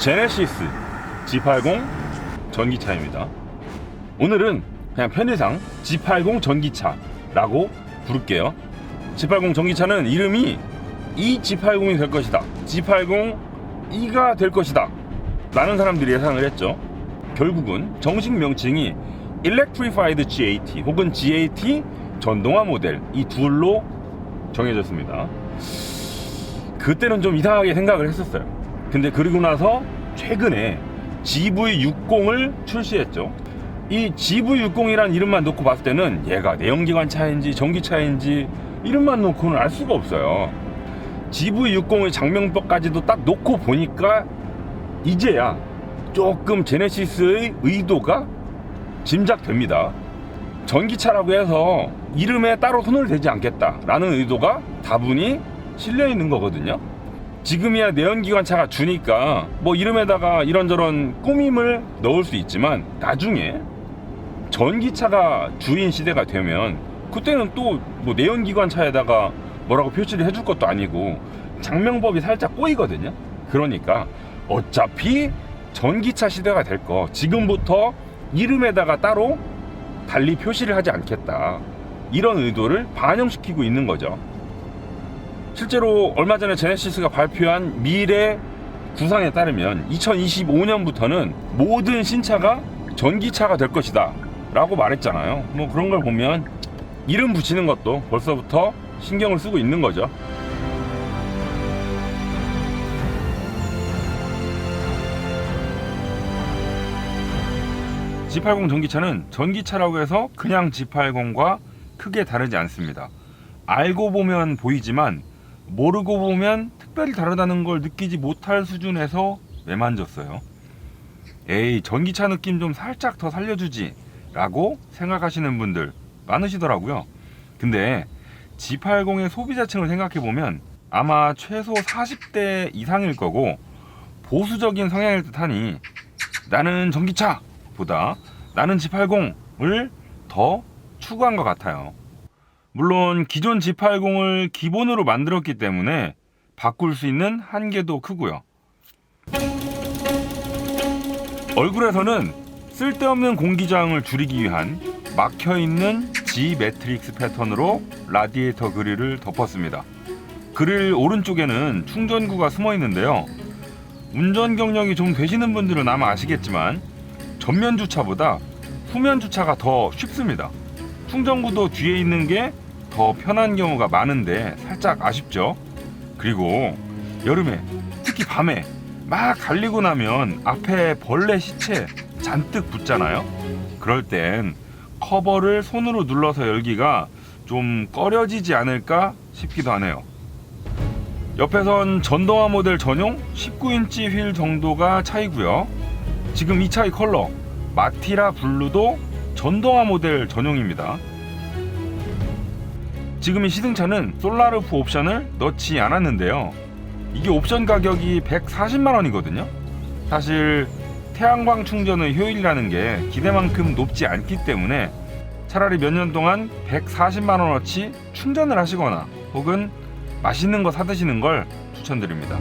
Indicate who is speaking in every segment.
Speaker 1: 제네시스 G80 전기차입니다. 오늘은 그냥 편의상 G80 전기차라고 부를게요. G80 전기차는 이름이 이 G80이 될 것이다, G80E가 될 것이다 라는 사람들이 예상을 했죠. 결국은 정식 명칭이 Electrified GAT 혹은 GAT 전동화 모델, 이 둘로 정해졌습니다. 그때는 좀 이상하게 생각을 했었어요. 근데 그리고 나서 최근에 GV60을 출시했죠. 이 GV60이란 이름만 놓고 봤을 때는 얘가 내연기관 차인지 전기차인지 이름만 놓고는 알 수가 없어요. GV60의 장명법까지도 딱 놓고 보니까 이제야 조금 제네시스의 의도가 짐작됩니다. 전기차라고 해서 이름에 따로 손을 대지 않겠다라는 의도가 다분히 실려 있는 거거든요. 지금이야 내연기관 차가 주니까 뭐 이름에다가 이런저런 꾸밈을 넣을 수 있지만 나중에 전기차가 주인 시대가 되면 그때는 또 뭐 내연기관 차에다가 뭐라고 표시를 해줄 것도 아니고 장명법이 살짝 꼬이거든요. 그러니까 어차피 전기차 시대가 될 거 지금부터 이름에다가 따로 달리 표시를 하지 않겠다, 이런 의도를 반영시키고 있는 거죠. 실제로 얼마 전에 제네시스가 발표한 미래 구상에 따르면 2025년부터는 모든 신차가 전기차가 될 것이다 라고 말했잖아요. 뭐 그런 걸 보면 이름 붙이는 것도 벌써부터 신경을 쓰고 있는 거죠. G80 전기차는 전기차라고 해서 그냥 G80과 크게 다르지 않습니다. 알고 보면 보이지만 모르고 보면 특별히 다르다는 걸 느끼지 못할 수준에서 매만졌어요. 에이, 전기차 느낌 좀 살짝 더 살려주지 라고 생각하시는 분들 많으시더라고요. 근데 G80의 소비자층을 생각해보면 아마 최소 40대 이상일 거고 보수적인 성향일 듯 하니 나는 전기차 보다 나는 G80을 더 추구한 것 같아요. 물론 기존 G80을 기본으로 만들었기 때문에 바꿀 수 있는 한계도 크고요. 얼굴에서는 쓸데없는 공기저항을 줄이기 위한 막혀있는 G 매트릭스 패턴으로 라디에이터 그릴을 덮었습니다. 그릴 오른쪽에는 충전구가 숨어 있는데요. 운전 경력이 좀 되시는 분들은 아마 아시겠지만 전면 주차보다 후면 주차가 더 쉽습니다. 충전구도 뒤에 있는 게 더 편한 경우가 많은데 살짝 아쉽죠. 그리고 여름에 특히 밤에 막 달리고 나면 앞에 벌레 시체 잔뜩 붙잖아요. 그럴 땐 커버를 손으로 눌러서 열기가 좀 꺼려지지 않을까 싶기도 하네요. 옆에선 전동화 모델 전용 19인치 휠 정도가 차이고요. 지금 이 차의 컬러 마티라 블루도 전동화 모델 전용입니다. 지금 이 시승차는 솔라루프 옵션을 넣지 않았는데요. 이게 옵션 가격이 140만원이거든요. 사실 태양광 충전의 효율이라는 게 기대만큼 높지 않기 때문에 차라리 몇 년 동안 140만원어치 충전을 하시거나 혹은 맛있는 거 사드시는 걸 추천드립니다.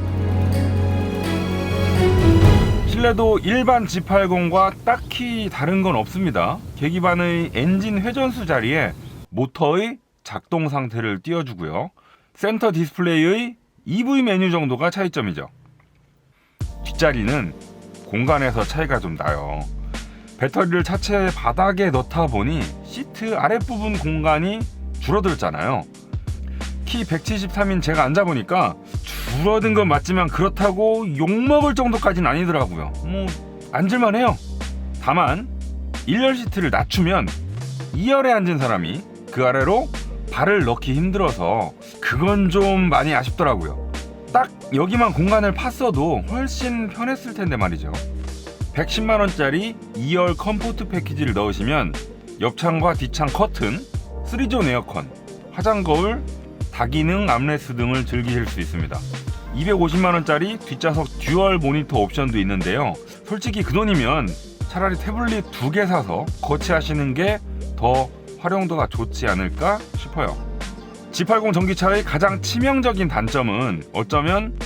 Speaker 1: 실내도 일반 G80과 딱히 다른 건 없습니다. 계기판의 엔진 회전수 자리에 모터의 작동 상태를 띄워주고요. 센터 디스플레이의 EV 메뉴 정도가 차이점이죠. 뒷자리는 공간에서 차이가 좀 나요. 배터리를 차체 바닥에 넣다 보니 시트 아랫부분 공간이 줄어들었잖아요. 키 173인 제가 앉아보니까 줄어든 건 맞지만 그렇다고 욕먹을 정도까지는 아니더라고요. 뭐 앉을만 해요. 다만 1열 시트를 낮추면 2열에 앉은 사람이 그 아래로 발을 넣기 힘들어서 그건 좀 많이 아쉽더라고요. 딱 여기만 공간을 팠어도 훨씬 편했을 텐데 말이죠. 110만원짜리 2열 컴포트 패키지를 넣으시면 옆창과 뒷창 커튼, 3존 에어컨, 화장 거울, 다기능 암레스 등을 즐기실 수 있습니다. 250만원짜리 뒷좌석 듀얼 모니터 옵션도 있는데요. 솔직히 그 돈이면 차라리 태블릿 2개 사서 거치하시는 게 더 활용도가 좋지 않을까 싶어요. G80 전기차의 가장 치명적인 단점은 어쩌면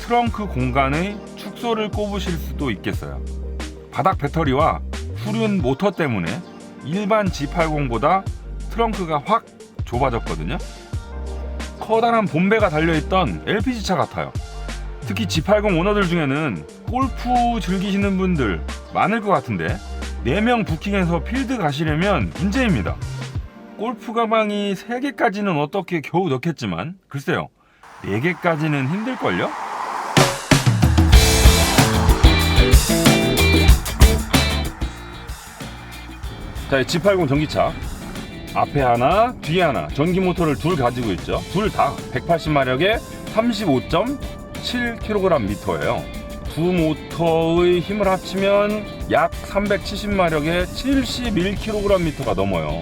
Speaker 1: 트렁크 공간의 축소를 꼽으실 수도 있겠어요. 바닥 배터리와 후륜 모터 때문에 일반 G80보다 트렁크가 확 좁아졌거든요. 커다란 본배가 달려있던 LPG차 같아요. 특히 G80 오너들 중에는 골프 즐기시는 분들 많을 것 같은데 4명 부킹해서 필드 가시려면 문제입니다. 골프 가방이 3개까지는 어떻게 겨우 넣겠지만 글쎄요, 4개까지는 힘들걸요? 자, G80 전기차 앞에 하나, 뒤에 하나 전기 모터를 둘 가지고 있죠. 둘 다 180마력에 35.7kgm예요. 두 모터의 힘을 합치면 약 370마력에 71kgm가 넘어요.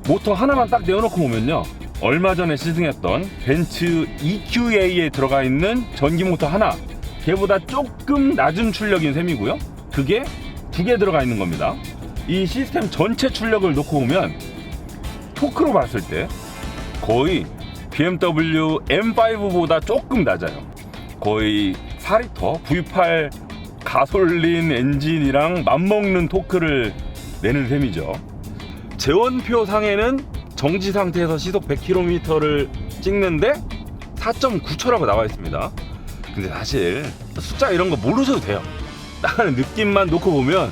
Speaker 1: 모터 하나만 딱 내어놓고 보면요, 얼마 전에 시승했던 벤츠 EQA에 들어가 있는 전기 모터 하나, 걔보다 조금 낮은 출력인 셈이고요. 그게 2개 들어가 있는 겁니다. 이 시스템 전체 출력을 놓고 보면 토크로 봤을 때 거의 BMW M5보다 조금 낮아요. 거의 4리터 V8 가솔린 엔진이랑 맞먹는 토크를 내는 셈이죠. 재원표 상에는 정지 상태에서 시속 100km를 찍는데 4.9초라고 나와 있습니다. 근데 사실 숫자 이런 거 모르셔도 돼요. 나는 느낌만 놓고 보면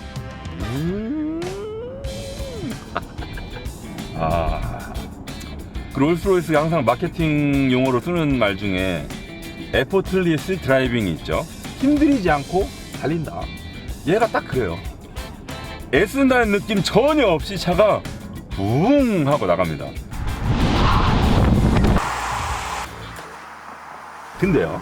Speaker 1: 그 롤스로이스가 항상 마케팅 용어로 쓰는 말 중에 에포틀리스 드라이빙이 있죠. 힘들이지 않고 달린다. 얘가 딱 그래요. 애쓴다는 느낌 전혀 없이 차가 붕 하고 나갑니다. 근데요,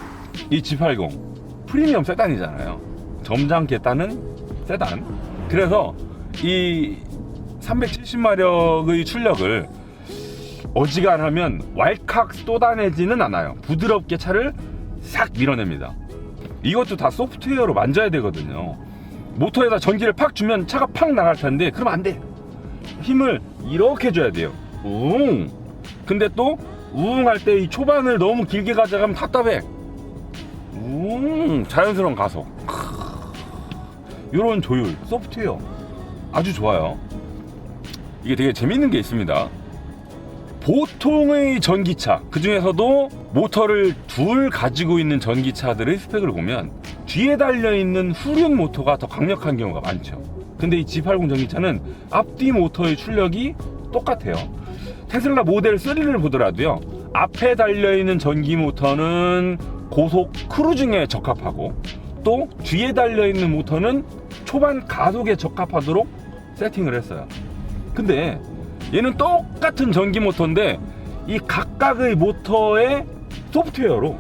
Speaker 1: 이 G80 프리미엄 세단이잖아요. 점잖게 따는 세단. 그래서 이 370마력의 출력을 어지간하면 왈칵 쏟아내지는 않아요. 부드럽게 차를 싹 밀어냅니다. 이것도 다 소프트웨어로 만져야 되거든요. 모터에다 전기를 팍 주면 차가 팍 나갈 텐데 그러면 안 돼. 힘을 이렇게 줘야 돼요. 웅. 근데 또 웅 할 때 이 초반을 너무 길게 가져가면 답답해. 웅. 자연스러운 가속. 요런 조율, 소프트웨어 아주 좋아요. 이게 되게 재밌는 게 있습니다. 보통의 전기차, 그 중에서도 모터를 둘 가지고 있는 전기차들의 스펙을 보면 뒤에 달려있는 후륜 모터가 더 강력한 경우가 많죠. 근데 이 G80 전기차는 앞뒤 모터의 출력이 똑같아요. 테슬라 모델 3를 보더라도요, 앞에 달려있는 전기 모터는 고속 크루징에 적합하고 또 뒤에 달려있는 모터는 초반 가속에 적합하도록 세팅을 했어요. 근데 얘는 똑같은 전기 모터인데 이 각각의 모터의 소프트웨어로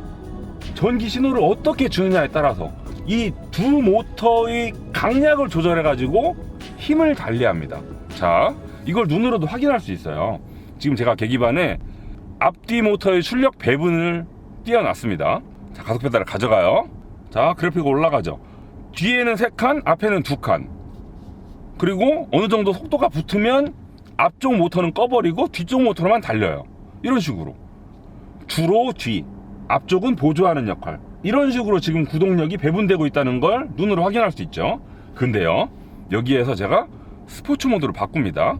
Speaker 1: 전기 신호를 어떻게 주느냐에 따라서 이 두 모터의 강약을 조절해 가지고 힘을 달리합니다. 자, 이걸 눈으로도 확인할 수 있어요. 지금 제가 계기판에 앞뒤 모터의 출력 배분을 띄워놨습니다. 자, 가속 페달을 가져가요. 자, 그래픽 올라가죠. 뒤에는 3칸, 앞에는 2칸. 그리고 어느 정도 속도가 붙으면 앞쪽 모터는 꺼버리고 뒤쪽 모터로만 달려요. 이런 식으로 주로 뒤, 앞쪽은 보조하는 역할, 이런 식으로 지금 구동력이 배분되고 있다는 걸 눈으로 확인할 수 있죠. 근데요, 여기에서 제가 스포츠 모드로 바꿉니다.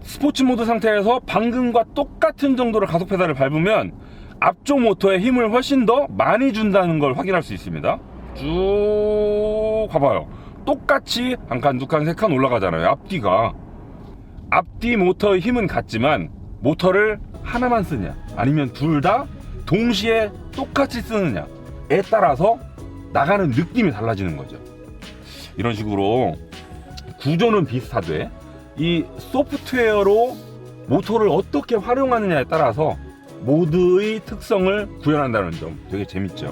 Speaker 1: 스포츠 모드 상태에서 방금과 똑같은 정도로 가속 페달을 밟으면 앞쪽 모터에 힘을 훨씬 더 많이 준다는 걸 확인할 수 있습니다. 쭉 봐봐요. 똑같이 한 칸, 2칸, 3칸 올라가잖아요. 앞뒤가. 앞뒤 모터의 힘은 같지만 모터를 하나만 쓰냐 아니면 둘 다 동시에 똑같이 쓰느냐에 따라서 나가는 느낌이 달라지는 거죠. 이런 식으로 구조는 비슷하되 이 소프트웨어로 모터를 어떻게 활용하느냐에 따라서 모드의 특성을 구현한다는 점 되게 재밌죠.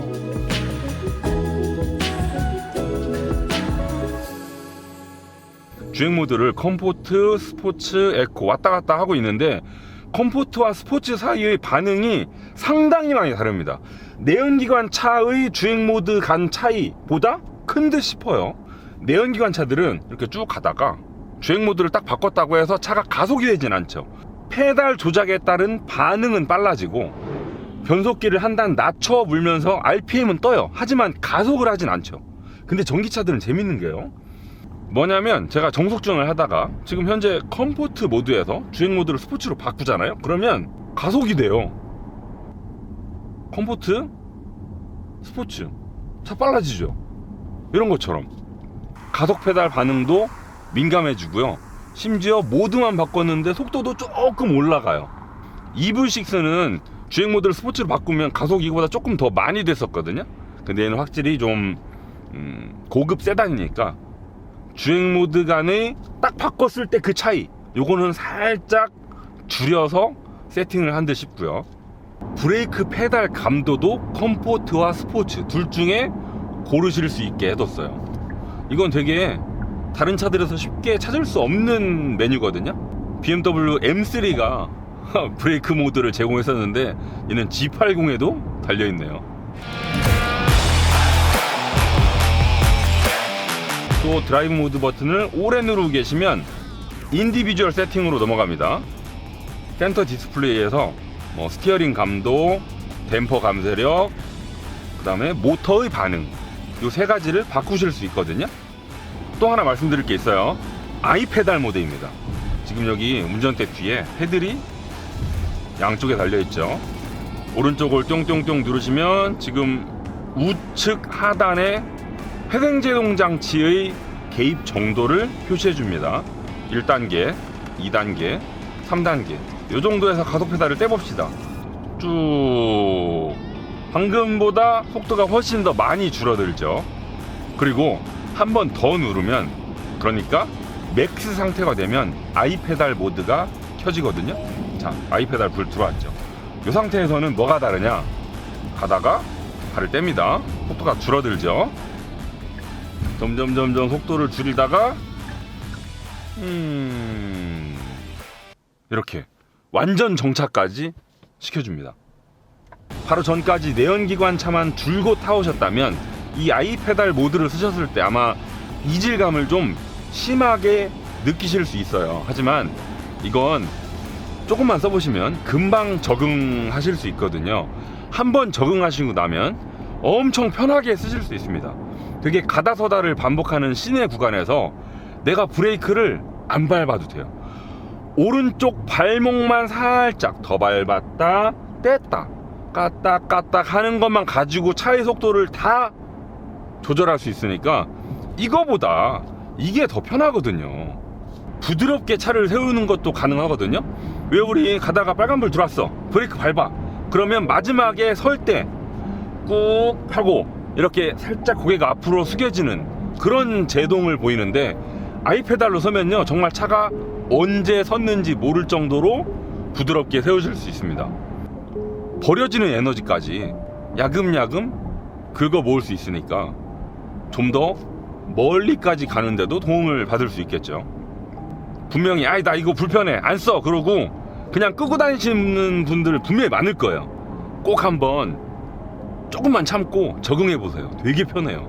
Speaker 1: 주행 모드를 컴포트, 스포츠, 에코 왔다 갔다 하고 있는데 컴포트와 스포츠 사이의 반응이 상당히 많이 다릅니다. 내연기관 차의 주행 모드 간 차이보다 큰 듯 싶어요. 내연기관 차들은 이렇게 쭉 가다가 주행 모드를 딱 바꿨다고 해서 차가 가속이 되진 않죠. 페달 조작에 따른 반응은 빨라지고 변속기를 한 단 낮춰 물면서 RPM은 떠요. 하지만 가속을 하진 않죠. 근데 전기차들은 재밌는 게요, 뭐냐면 제가 정속주행을 하다가 지금 현재 컴포트 모드에서 주행 모드를 스포츠로 바꾸잖아요. 그러면 가속이 돼요. 컴포트, 스포츠, 차 빨라지죠. 이런 것처럼 가속 페달 반응도 민감해지고요. 심지어 모드만 바꿨는데 속도도 조금 올라가요. EV6는 주행 모드를 스포츠로 바꾸면 가속이 이거보다 조금 더 많이 됐었거든요. 근데 얘는 확실히 좀 고급 세단이니까 주행 모드 간에 딱 바꿨을 때 그 차이, 요거는 살짝 줄여서 세팅을 한 듯 싶고요. 브레이크 페달 감도도 컴포트와 스포츠 둘 중에 고르실 수 있게 해뒀어요. 이건 되게 다른 차들에서 쉽게 찾을 수 없는 메뉴거든요. BMW M3가 브레이크 모드를 제공했었는데 얘는 G80에도 달려있네요. 또 드라이브 모드 버튼을 오래 누르고 계시면 인디비주얼 세팅으로 넘어갑니다. 센터 디스플레이에서 스티어링 감도, 댐퍼 감쇄력, 그 다음에 모터의 반응, 이 세 가지를 바꾸실 수 있거든요. 또 하나 말씀드릴 게 있어요. 아이페달 모드입니다. 지금 여기 운전대 뒤에 패들이 양쪽에 달려있죠. 오른쪽을 뿅뿅뿅 누르시면 지금 우측 하단에 회생제동 장치의 개입 정도를 표시해 줍니다. 1단계, 2단계, 3단계 이 정도에서 가속 페달을 떼봅시다. 쭉 방금보다 속도가 훨씬 더 많이 줄어들죠. 그리고 한 번 더 누르면, 그러니까 맥스 상태가 되면 아이페달 모드가 켜지거든요. 자, 아이페달 불 들어왔죠. 이 상태에서는 뭐가 다르냐, 가다가 발을 뗍니다. 속도가 줄어들죠. 점점 속도를 줄이다가 이렇게 완전 정차까지 시켜줍니다. 바로 전까지 내연기관 차만 줄곧 타오셨다면 이 아이페달 모드를 쓰셨을 때 아마 이질감을 좀 심하게 느끼실 수 있어요. 하지만 이건 조금만 써보시면 금방 적응하실 수 있거든요. 한번 적응하시고 나면 엄청 편하게 쓰실 수 있습니다. 되게 가다서다를 반복하는 시내 구간에서 내가 브레이크를 안 밟아도 돼요. 오른쪽 발목만 살짝 더 밟았다 뗐다 까딱 하는 것만 가지고 차의 속도를 다 조절할 수 있으니까 이거보다 이게 더 편하거든요. 부드럽게 차를 세우는 것도 가능하거든요. 왜 우리 가다가 빨간불 들어왔어, 브레이크 밟아, 그러면 마지막에 설 때 꾹 하고 이렇게 살짝 고개가 앞으로 숙여지는 그런 제동을 보이는데, 아이페달로 서면요 정말 차가 언제 섰는지 모를 정도로 부드럽게 세우실 수 있습니다. 버려지는 에너지까지 야금야금 긁어 모을 수 있으니까 좀 더 멀리까지 가는데도 도움을 받을 수 있겠죠. 분명히 아이 나 이거 불편해 안 써 그러고 그냥 끄고 다니시는 분들 분명히 많을 거예요. 꼭 한번 조금만 참고 적응해 보세요. 되게 편해요.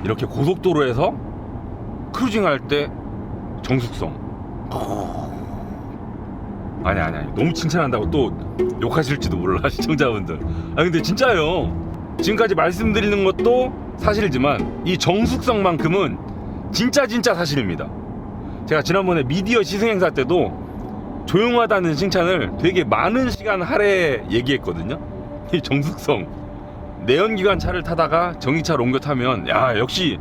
Speaker 1: 이렇게 고속도로에서 크루징할 때 정숙성. 아니 너무 칭찬한다고 또 욕하실지도 몰라 시청자분들. 근데 진짜요. 지금까지 말씀드리는 것도 사실이지만 이 정숙성만큼은 진짜 사실입니다. 제가 지난번에 미디어 시승행사 때도 조용하다는 칭찬을 되게 많은 시간 할애 얘기했거든요. 이 정숙성. 내연기관 차를 타다가 전기차로 옮겨 타면 야 역시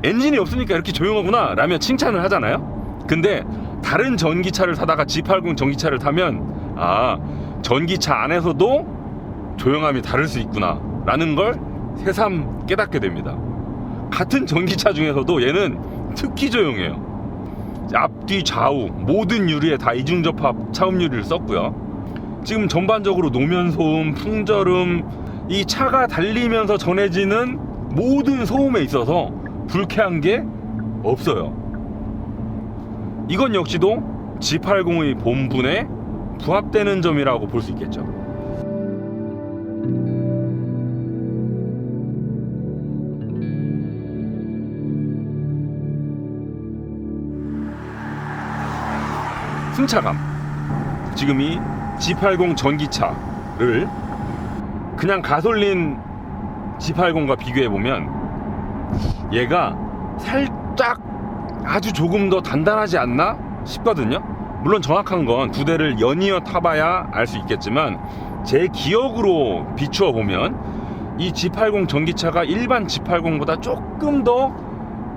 Speaker 1: 엔진이 없으니까 이렇게 조용하구나 라며 칭찬을 하잖아요. 근데 다른 전기차를 타다가 G80 전기차를 타면 아 전기차 안에서도 조용함이 다를 수 있구나 라는 걸 새삼 깨닫게 됩니다. 같은 전기차 중에서도 얘는 특히 조용해요. 앞뒤 좌우 모든 유리에 다 이중접합 차음 유리를 썼고요. 지금 전반적으로 노면 소음, 풍절음, 이 차가 달리면서 전해지는 모든 소음에 있어서 불쾌한 게 없어요. 이건 역시도 G80의 본분에 부합되는 점이라고 볼 수 있겠죠. 승차감, 지금 이 G80 전기차를 그냥 가솔린 G80과 비교해보면 얘가 살짝 아주 조금 더 단단하지 않나 싶거든요. 물론 정확한 건 두 대를 연이어 타봐야 알 수 있겠지만 제 기억으로 비추어 보면 이 G80 전기차가 일반 G80보다 조금 더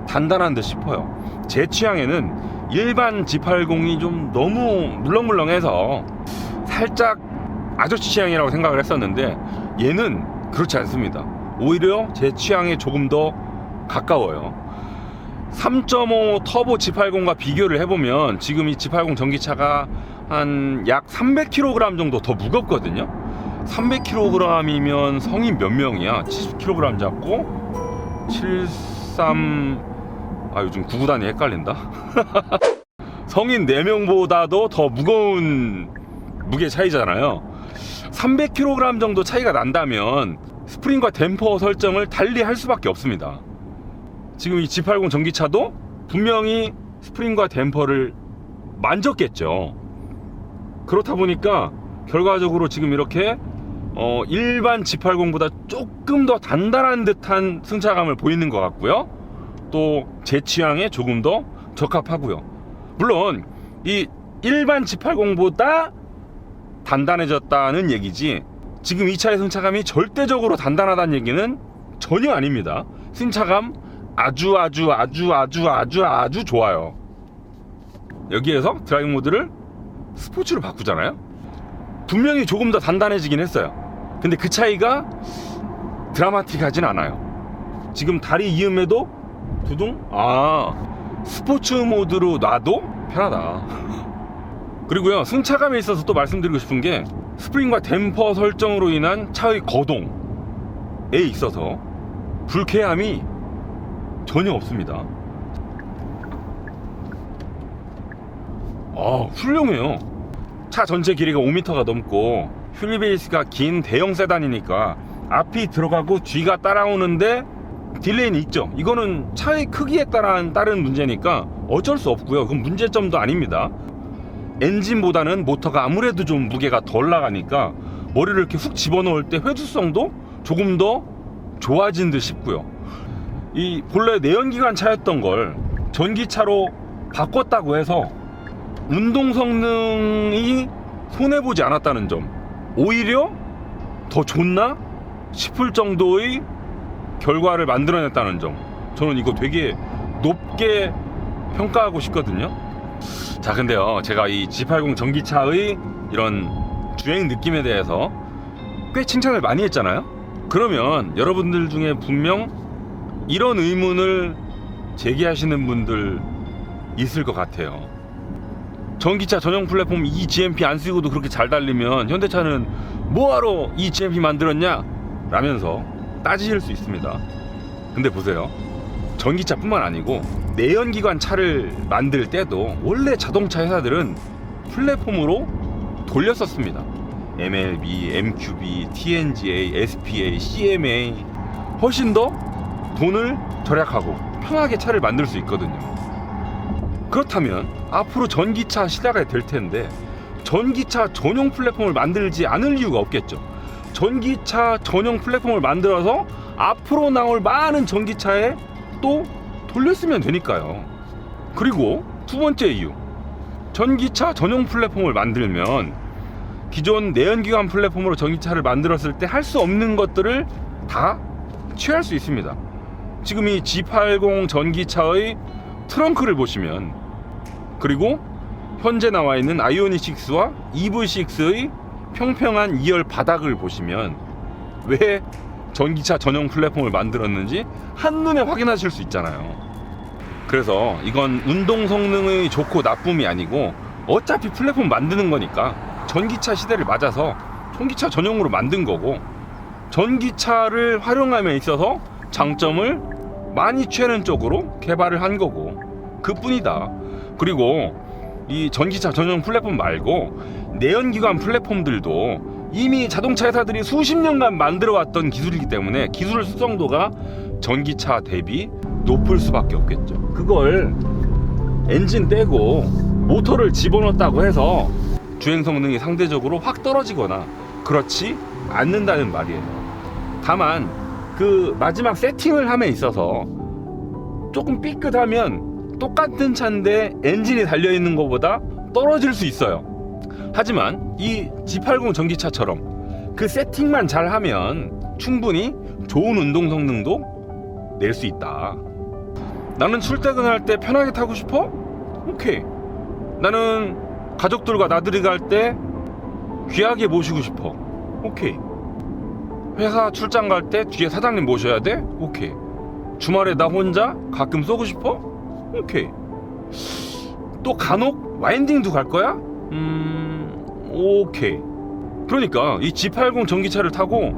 Speaker 1: 단단한 듯 싶어요. 제 취향에는 일반 G80이 좀 너무 물렁물렁해서 살짝 아저씨 취향이라고 생각을 했었는데 얘는 그렇지 않습니다. 오히려 제 취향에 조금 더 가까워요. 3.5 터보 G80과 비교를 해보면 지금 이 G80 전기차가 한 약 300kg 정도 더 무겁거든요. 300kg이면 성인 몇 명이야? 70kg 잡고 73... 요즘 구구단위 헷갈린다. 성인 4명보다도 더 무거운 무게 차이잖아요. 300kg 정도 차이가 난다면 스프링과 댐퍼 설정을 달리 할 수밖에 없습니다. 지금 이 G80 전기차도 분명히 스프링과 댐퍼를 만졌겠죠. 그렇다 보니까 결과적으로 지금 이렇게 일반 G80보다 조금 더 단단한 듯한 승차감을 보이는 것 같고요. 또 제 취향에 조금 더 적합하고요. 물론 이 일반 G80보다 단단해졌다는 얘기지 지금 이 차의 승차감이 절대적으로 단단하다는 얘기는 전혀 아닙니다. 승차감 아주 좋아요. 여기에서 드라이브 모드를 스포츠로 바꾸잖아요. 분명히 조금 더 단단해지긴 했어요. 근데 그 차이가 드라마틱하진 않아요. 지금 다리 이음에도 두둥? 스포츠 모드로 놔도 편하다. 그리고요, 승차감에 있어서 또 말씀드리고 싶은 게 스프링과 댐퍼 설정으로 인한 차의 거동에 있어서 불쾌함이 전혀 없습니다. 훌륭해요. 차 전체 길이가 5m가 넘고 휠베이스가 긴 대형 세단이니까 앞이 들어가고 뒤가 따라오는데 딜레이는 있죠. 이거는 차의 크기에 따른 문제니까 어쩔 수 없고요. 그건 문제점도 아닙니다. 엔진보다는 모터가 아무래도 좀 무게가 덜 나가니까 머리를 이렇게 훅 집어넣을 때 회수성도 조금 더 좋아진 듯 싶고요. 이 본래 내연기관 차였던 걸 전기차로 바꿨다고 해서 운동 성능이 손해보지 않았다는 점, 오히려 더 좋나 싶을 정도의 결과를 만들어냈다는 점, 저는 이거 되게 높게 평가하고 싶거든요. 자, 근데요, 제가 이 G80 전기차의 이런 주행 느낌에 대해서 꽤 칭찬을 많이 했잖아요. 그러면 여러분들 중에 분명 이런 의문을 제기하시는 분들 있을 것 같아요. 전기차 전용 플랫폼 eGMP 안 쓰고도 그렇게 잘 달리면 현대차는 뭐하러 eGMP 만들었냐? 라면서 따지실 수 있습니다. 근데 보세요, 전기차뿐만 아니고 내연기관 차를 만들 때도 원래 자동차 회사들은 플랫폼으로 돌렸었습니다. MLB, MQB, TNGA, SPA, CMA 훨씬 더 돈을 절약하고 편하게 차를 만들 수 있거든요. 그렇다면 앞으로 전기차 시대가 될 텐데 전기차 전용 플랫폼을 만들지 않을 이유가 없겠죠. 전기차 전용 플랫폼을 만들어서 앞으로 나올 많은 전기차에 또 돌렸으면 되니까요. 그리고 두 번째 이유, 전기차 전용 플랫폼을 만들면 기존 내연기관 플랫폼으로 전기차를 만들었을 때 할 수 없는 것들을 다 취할 수 있습니다. 지금 이 G80 전기차의 트렁크를 보시면, 그리고 현재 나와 있는 아이오닉6와 EV6의 평평한 2열 바닥을 보시면 왜 전기차 전용 플랫폼을 만들었는지 한눈에 확인하실 수 있잖아요. 그래서 이건 운동 성능의 좋고 나쁨이 아니고 어차피 플랫폼 만드는 거니까 전기차 시대를 맞아서 전기차 전용으로 만든 거고, 전기차를 활용함에 있어서 장점을 많이 취하는 쪽으로 개발을 한 거고, 그뿐이다. 그리고 이 전기차 전용 플랫폼 말고 내연기관 플랫폼들도 이미 자동차 회사들이 수십 년간 만들어왔던 기술이기 때문에 기술 수성도가 전기차 대비 높을 수밖에 없겠죠. 그걸 엔진 떼고 모터를 집어넣었다고 해서 주행 성능이 상대적으로 확 떨어지거나 그렇지 않는다는 말이에요. 다만 그 마지막 세팅을 함에 있어서 조금 삐끗하면 똑같은 차인데 엔진이 달려있는 것보다 떨어질 수 있어요. 하지만 이 G80 전기차처럼 그 세팅만 잘하면 충분히 좋은 운동 성능도 낼 수 있다. 나는 출퇴근할 때 편하게 타고 싶어? 오케이. 나는 가족들과 나들이 갈 때 귀하게 모시고 싶어. 오케이. 회사 출장 갈 때 뒤에 사장님 모셔야 돼? 오케이. 주말에 나 혼자 가끔 쏘고 싶어? 오케이. 또 간혹 와인딩도 갈 거야? 오케이. 그러니까 이 G80 전기차를 타고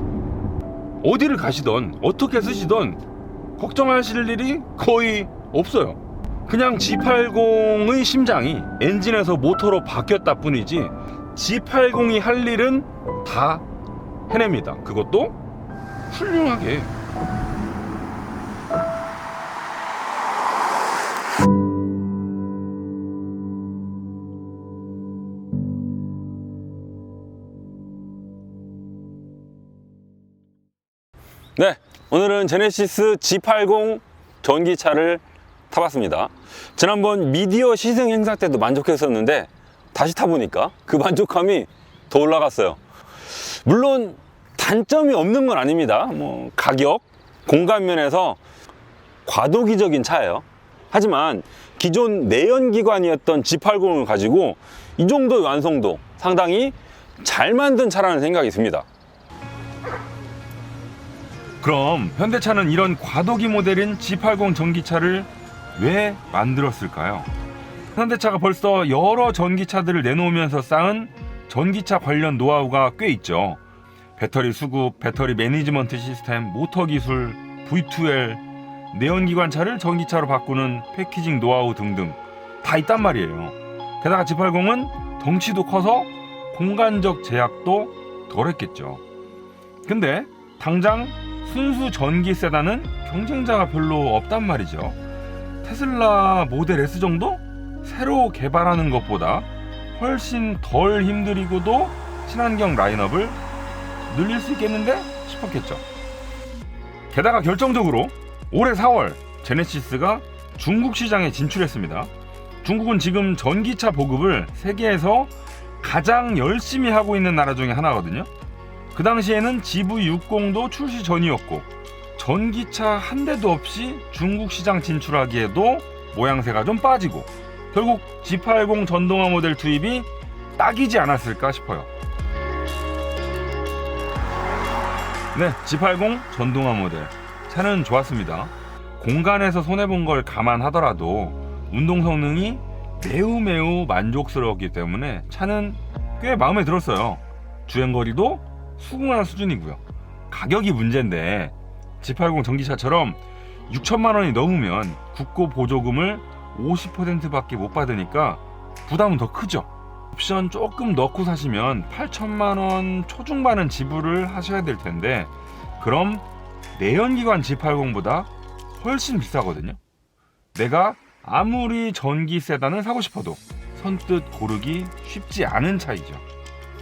Speaker 1: 어디를 가시던 어떻게 쓰시던 걱정하실 일이 거의 없어요. 그냥 G80의 심장이 엔진에서 모터로 바뀌었다 뿐이지 G80이 할 일은 다 해냅니다. 그것도 훌륭하게.
Speaker 2: 네, 오늘은 제네시스 G80 전기차를 타봤습니다. 지난번 미디어 시승 행사 때도 만족했었는데 다시 타보니까 그 만족감이 더 올라갔어요. 물론 단점이 없는 건 아닙니다. 뭐 가격, 공간 면에서 과도기적인 차예요. 하지만 기존 내연기관이었던 G80을 가지고 이 정도의 완성도 상당히 잘 만든 차라는 생각이 듭니다.
Speaker 1: 그럼 현대차는 이런 과도기 모델인 G80 전기차를 왜 만들었을까요? 현대차가 벌써 여러 전기차들을 내놓으면서 쌓은 전기차 관련 노하우가 꽤 있죠. 배터리 수급, 배터리 매니지먼트 시스템, 모터 기술, V2L, 내연기관차를 전기차로 바꾸는 패키징 노하우 등등 다 있단 말이에요. 게다가 G80은 덩치도 커서 공간적 제약도 덜했겠죠. 근데 당장 순수 전기 세단은 경쟁자가 별로 없단 말이죠. 테슬라 모델 S 정도? 새로 개발하는 것보다 훨씬 덜 힘들이고도 친환경 라인업을 늘릴 수 있겠는데 싶었겠죠. 게다가 결정적으로 올해 4월 제네시스가 중국 시장에 진출했습니다. 중국은 지금 전기차 보급을 세계에서 가장 열심히 하고 있는 나라 중에 하나거든요. 그 당시에는 GV60도 출시 전이었고 전기차 한 대도 없이 중국 시장 진출하기에도 모양새가 좀 빠지고 결국 G80 전동화 모델 투입이 딱이지 않았을까 싶어요. 네, G80 전동화 모델 차는 좋았습니다. 공간에서 손해본 걸 감안하더라도 운동 성능이 매우 만족스러웠기 때문에 차는 꽤 마음에 들었어요. 주행거리도 수긍할 수준이고요. 가격이 문제인데 G80 전기차처럼 6천만 원이 넘으면 국고 보조금을 50%밖에 못 받으니까 부담은 더 크죠. 옵션 조금 넣고 사시면 8천만 원 초중반은 지불을 하셔야 될 텐데 그럼 내연기관 G80보다 훨씬 비싸거든요. 내가 아무리 전기 세단을 사고 싶어도 선뜻 고르기 쉽지 않은 차이죠.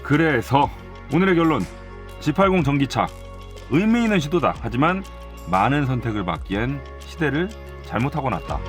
Speaker 1: 그래서 오늘의 결론, G80 전기차 의미 있는 시도다. 하지만 많은 선택을 받기엔 시대를 잘못하고 났다.